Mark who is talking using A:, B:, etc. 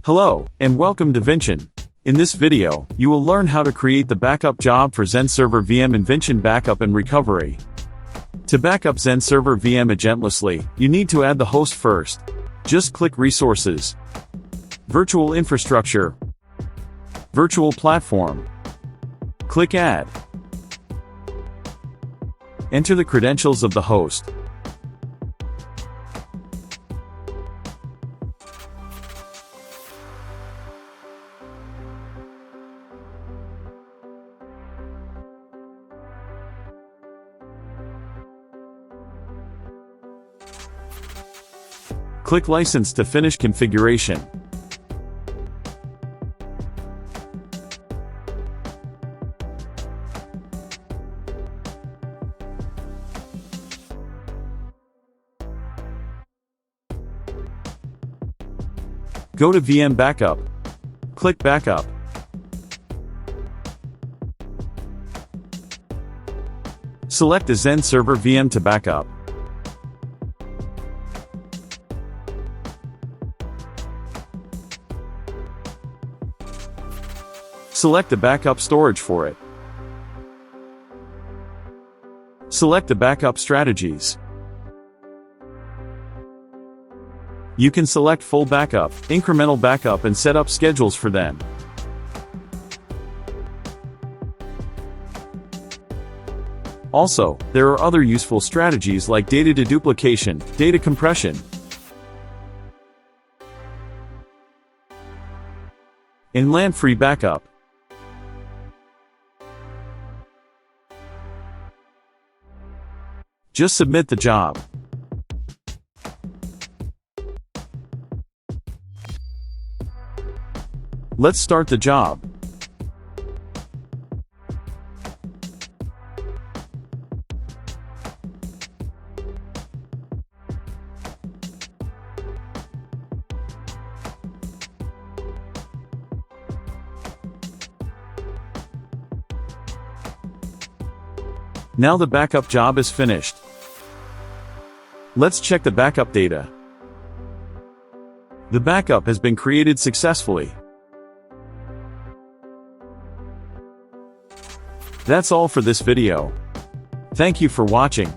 A: Hello, and welcome to Vinchin. In this video, you will learn how to create the backup job for XenServer VM in Vinchin Backup and Recovery. To backup XenServer VM agentlessly, you need to add the host first. Just click Resources, Virtual Infrastructure, Virtual Platform. Click Add. Enter the credentials of the host. Click License to finish configuration. Go to VM Backup. Click Backup. Select a XenServer VM to backup. Select the backup storage for it. Select the backup strategies. You can select full backup, incremental backup, and set up schedules for them. Also, there are other useful strategies like data deduplication, data compression, and LAN-free backup. Just submit the job. Let's start the job. Now the backup job is finished. Let's check the backup data. The backup has been created successfully. That's all for this video. Thank you for watching.